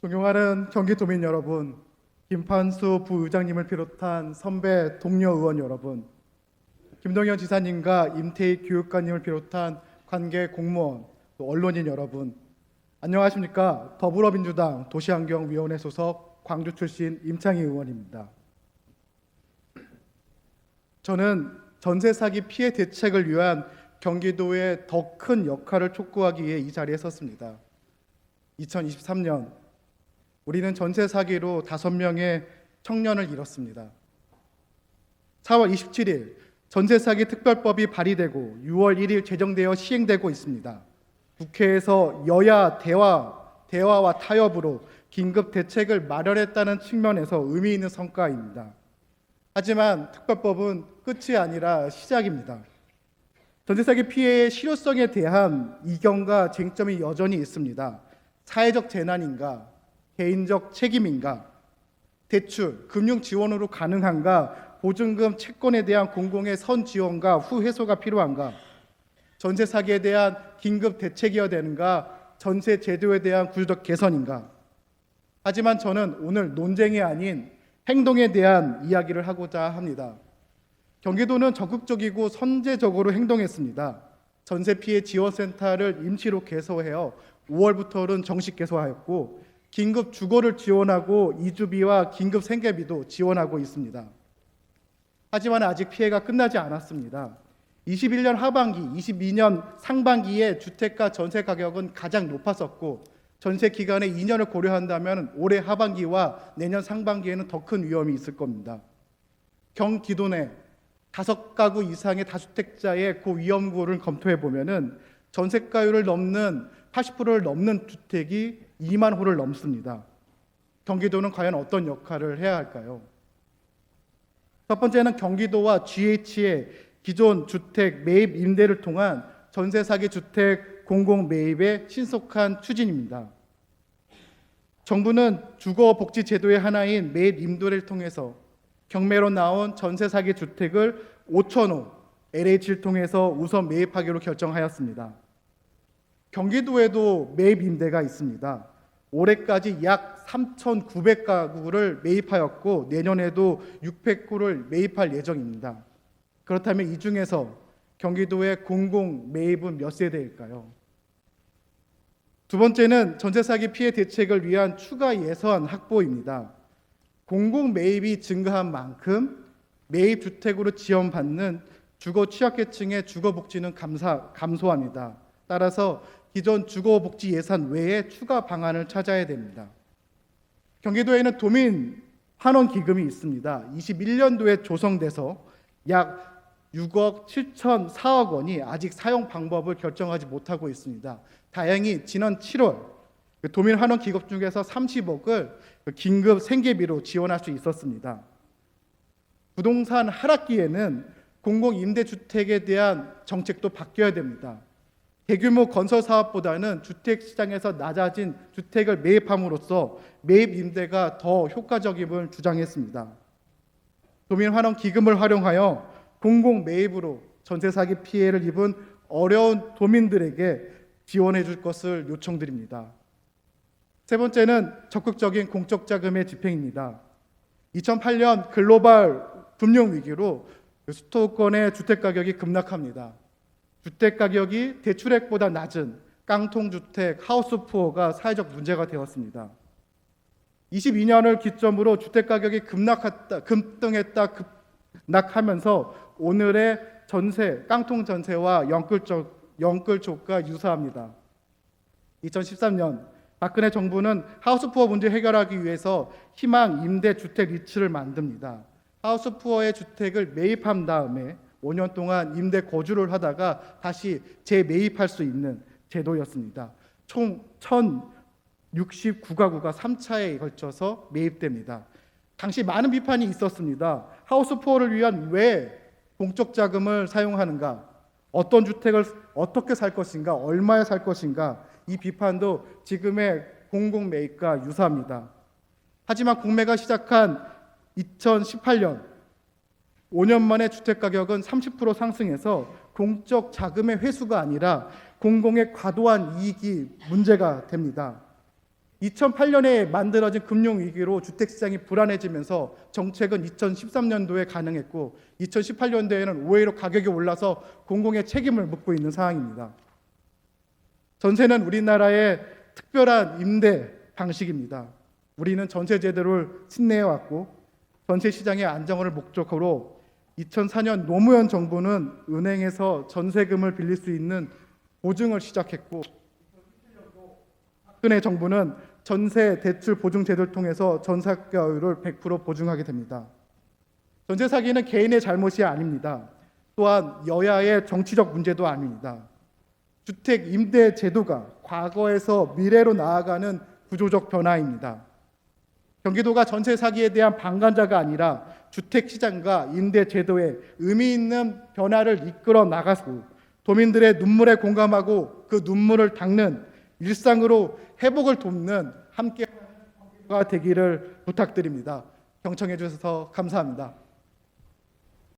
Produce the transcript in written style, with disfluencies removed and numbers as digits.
존경하는 경기도민 여러분, 김판수 부의장님을 비롯한 선배 동료 의원 여러분, 김동연 지사님과 임태희 교육관님을 비롯한 관계 공무원, 또 언론인 여러분, 안녕하십니까? 더불어민주당 도시환경위원회 소속 광주 출신 임창희 의원입니다. 저는 전세 사기 피해 대책을 위한 경기도의 더 큰 역할을 촉구하기 위해 이 자리에 섰습니다. 2023년 우리는 전세 사기로 5명의 청년을 잃었습니다. 4월 27일 전세 사기 특별법이 발의되고 6월 1일 제정되어 시행되고 있습니다. 국회에서 여야 대화와 타협으로 긴급 대책을 마련했다는 측면에서 의미 있는 성과입니다. 하지만 특별법은 끝이 아니라 시작입니다. 전세 사기 피해의 실효성에 대한 이견과 쟁점이 여전히 있습니다. 사회적 재난인가? 개인적 책임인가? 대출, 금융 지원으로 가능한가? 보증금 채권에 대한 공공의 선 지원과 후 회수가 필요한가? 전세 사기에 대한 긴급 대책이어야 되는가? 전세 제도에 대한 구조적 개선인가? 하지만 저는 오늘 논쟁이 아닌 행동에 대한 이야기를 하고자 합니다. 경기도는 적극적이고 선제적으로 행동했습니다. 전세 피해 지원센터를 임시로 개소해요. 5월부터는 정식 개소하였고 긴급 주거를 지원하고 이주비와 긴급 생계비도 지원하고 있습니다. 하지만 아직 피해가 끝나지 않았습니다. 21년 하반기, 22년 상반기에 주택가 전세 가격은 가장 높았었고 전세 기간의 2년을 고려한다면 올해 하반기와 내년 상반기에는 더 큰 위험이 있을 겁니다. 경기도 내 5가구 이상의 다주택자의 고위험구를 검토해 보면은 전세가율을 넘는 80%를 넘는 주택이 2만 호를 넘습니다. 경기도는 과연 어떤 역할을 해야 할까요? 첫 번째는 경기도와 GH의 기존 주택 매입 임대를 통한 전세 사기 주택 공공 매입의 신속한 추진입니다. 정부는 주거복지 제도의 하나인 매입 임대를 통해서 경매로 나온 전세 사기 주택을 5,000호 LH를 통해서 우선 매입하기로 결정하였습니다. 경기도에도 매입 임대가 있습니다. 올해까지 약 3,900가구를 매입하였고 내년에도 600구를 매입할 예정입니다. 그렇다면 이 중에서 경기도의 공공 매입은 몇 세대일까요? 두 번째는 전세 사기 피해 대책을 위한 추가 예산 확보입니다. 공공 매입이 증가한 만큼 매입 주택으로 지원받는 주거 취약계층의 주거 복지는 감소합니다. 따라서 기존 주거복지 예산 외에 추가 방안을 찾아야 됩니다. 경기도에는 도민 환원 기금이 있습니다. 21년도에 조성돼서 약 6억 7,004억 원이 아직 사용 방법을 결정하지 못하고 있습니다. 다행히 지난 7월 도민 환원 기금 중에서 30억을 긴급 생계비로 지원할 수 있었습니다. 부동산 하락기에는 공공임대주택에 대한 정책도 바뀌어야 됩니다. 대규모 건설 사업보다는 주택 시장에서 낮아진 주택을 매입함으로써 매입 임대가 더 효과적임을 주장했습니다. 도민 환원 기금을 활용하여 공공 매입으로 전세 사기 피해를 입은 어려운 도민들에게 지원해 줄 것을 요청드립니다. 세 번째는 적극적인 공적 자금의 집행입니다. 2008년 글로벌 금융 위기로 수도권의 주택 가격이 급락합니다. 주택 가격이 대출액보다 낮은 깡통주택, 하우스푸어가 사회적 문제가 되었습니다. 22년을 기점으로 주택 가격이 급등하면서 오늘의 전세, 깡통 전세와 영끌족과 유사합니다. 2013년 박근혜 정부는 하우스푸어 문제 해결하기 위해서 희망 임대 주택 리츠를 만듭니다. 하우스푸어의 주택을 매입한 다음에 5년 동안 임대 거주를 하다가 다시 재매입할 수 있는 제도였습니다. 총 1,069가구가 3차에 걸쳐서 매입됩니다. 당시 많은 비판이 있었습니다. 하우스푸어를 위한 왜 공적 자금을 사용하는가? 어떤 주택을 어떻게 살 것인가? 얼마에 살 것인가? 이 비판도 지금의 공공 매입과 유사합니다. 하지만 공매가 시작한 2018년 5년 만에 주택가격은 30% 상승해서 공적 자금의 회수가 아니라 공공의 과도한 이익이 문제가 됩니다. 2008년에 만들어진 금융위기로 주택시장이 불안해지면서 정책은 2013년도에 가능했고 2018년도에는 오히려 가격이 올라서 공공의 책임을 묻고 있는 상황입니다. 전세는 우리나라의 특별한 임대 방식입니다. 우리는 전세 제도를 신뢰해왔고 전세 시장의 안정화를 목적으로 2004년 노무현 정부는 은행에서 전세금을 빌릴 수 있는 보증을 시작했고 박근혜 정부는 전세 대출 보증 제도를 통해서 전세가율을 100% 보증하게 됩니다. 전세 사기는 개인의 잘못이 아닙니다. 또한 여야의 정치적 문제도 아닙니다. 주택 임대 제도가 과거에서 미래로 나아가는 구조적 변화입니다. 경기도가 전세 사기에 대한 방관자가 아니라 주택 시장과 임대 제도에 의미 있는 변화를 이끌어 나가고 도민들의 눈물에 공감하고 그 눈물을 닦는 일상으로 회복을 돕는 함께가 되기를 부탁드립니다. 경청해 주셔서 감사합니다.